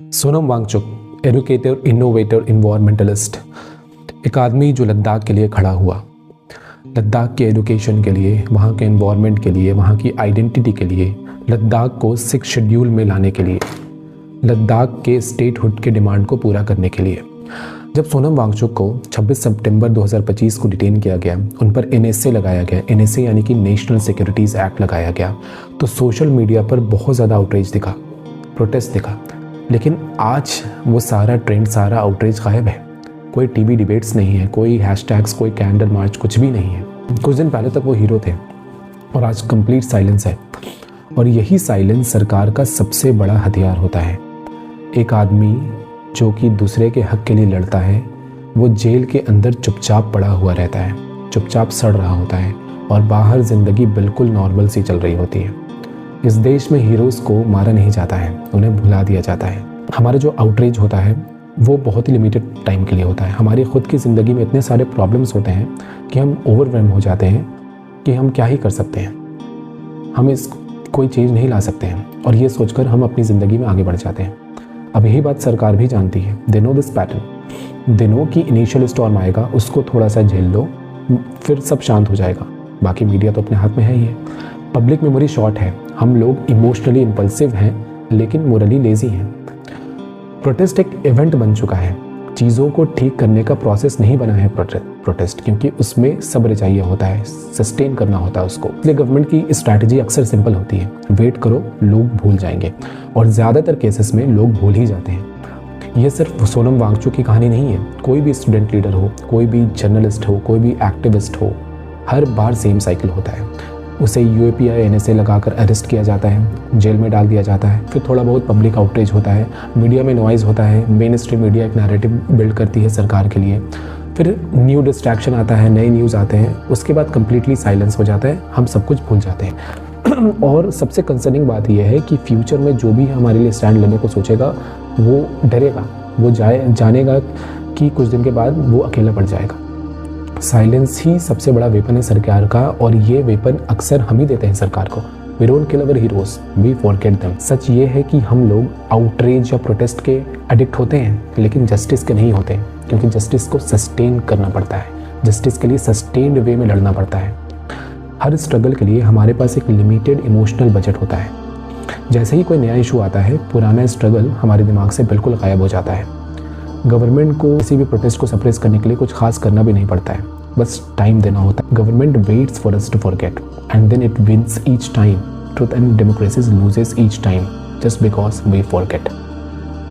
Sonam Wangchuk, educator, innovator, environmentalist, एक आदमी जो लद्दाख के लिए खड़ा हुआ, लद्दाख के एजुकेशन के लिए, वहाँ के इन्वायरमेंट के लिए, वहाँ की आइडेंटिटी के लिए, लद्दाख को 6 शेड्यूल में लाने के लिए, लद्दाख के स्टेटहुड के डिमांड को पूरा करने के लिए। जब सोनम वांगचुक को 26 सितंबर 2025 को डिटेन किया गया, उन पर NSA लगाया गया, NSA यानी कि नेशनल सिक्योरिटीज़ एक्ट लगाया गया, तो सोशल मीडिया पर बहुत ज़्यादा आउटरीच दिखा, प्रोटेस्ट दिखा। लेकिन आज वो सारा ट्रेंड, सारा आउटरीच गायब है। कोई टीवी डिबेट्स नहीं है, कोई हैशटैग्स, कोई कैंडल मार्च, कुछ भी नहीं है। कुछ दिन पहले तक वो हीरो थे और आज कंप्लीट साइलेंस है। और यही साइलेंस सरकार का सबसे बड़ा हथियार होता है। एक आदमी जो कि दूसरे के हक के लिए लड़ता है, वो जेल के अंदर चुपचाप पड़ा हुआ रहता है, चुपचाप सड़ रहा होता है और बाहर ज़िंदगी बिल्कुल नॉर्मल सी चल रही होती है। इस देश में हीरोज़ को मारा नहीं जाता है, उन्हें भुला दिया जाता है। हमारा जो आउटरीच होता है वो बहुत ही लिमिटेड टाइम के लिए होता है। हमारी खुद की ज़िंदगी में इतने सारे प्रॉब्लम्स होते हैं कि हम ओवरवेल्म हो जाते हैं कि हम क्या ही कर सकते हैं, हम इस कोई चीज़ नहीं ला सकते हैं, और ये सोचकर हम अपनी ज़िंदगी में आगे बढ़ जाते हैं। अब यही बात सरकार भी जानती है। They know this pattern. They know कि इनिशियल स्टॉर्म आएगा, उसको थोड़ा सा झेल लो, फिर सब शांत हो जाएगा। बाकी मीडिया तो अपने हाथ में है ही है। पब्लिक मेमोरी शॉर्ट है। हम लोग इमोशनली इम्पल्सिव हैं लेकिन मोरली लेजी हैं। प्रोटेस्ट एक इवेंट बन चुका है। चीज़ों को ठीक करने का प्रोसेस नहीं बना है प्रोटेस्ट, क्योंकि उसमें सब्र चाहिए होता है, सस्टेन करना होता है उसको। इसलिए गवर्नमेंट की स्ट्रैटेजी अक्सर सिंपल होती है, वेट करो, लोग भूल जाएंगे, और ज़्यादातर केसेस में लोग भूल ही जाते हैं। ये सिर्फ सोनम वांगचुक की कहानी नहीं है। कोई भी स्टूडेंट लीडर हो, कोई भी जर्नलिस्ट हो, कोई भी एक्टिविस्ट हो, हर बार सेम साइकिल होता है। उसे UAP या NSA लगाकर अरेस्ट किया जाता है, जेल में डाल दिया जाता है, फिर थोड़ा बहुत पब्लिक आउटरीच होता है, मीडिया में नॉइज़ होता है, मेन स्ट्रीम मीडिया एक नैरेटिव बिल्ड करती है सरकार के लिए, फिर न्यू डिस्ट्रैक्शन आता है, नए न्यूज़ आते हैं, उसके बाद कम्प्लीटली साइलेंस हो जाता है, हम सब कुछ भूल जाते हैं। और सबसे कंसर्निंग बात यह है कि फ्यूचर में जो भी हमारे लिए स्टैंड लेने को सोचेगा वो डरेगा, वो जानेगा कि कुछ दिन के बाद वो अकेला पड़ जाएगा। साइलेंस ही सबसे बड़ा वेपन है सरकार का, और ये वेपन अक्सर हम ही देते हैं सरकार को। We don't kill our heroes, we forget them. सच ये है कि हम लोग आउटरीच या प्रोटेस्ट के एडिक्ट होते हैं, लेकिन जस्टिस के नहीं होते, क्योंकि जस्टिस को सस्टेन करना पड़ता है। जस्टिस के लिए सस्टेन्ड वे में लड़ना पड़ता है। हर स्ट्रगल के लिए हमारे पास एक लिमिटेड इमोशनल बजट होता है। जैसे ही कोई नया इशू आता है, पुराना स्ट्रगल हमारे दिमाग से बिल्कुल गायब हो जाता है। गवर्नमेंट को किसी भी प्रोटेस्ट को सप्रेस करने के लिए कुछ खास करना भी नहीं पड़ता है, बस टाइम देना होता है। Government waits for us to forget and then it wins each time. Truth and democracy loses each time just because we forget.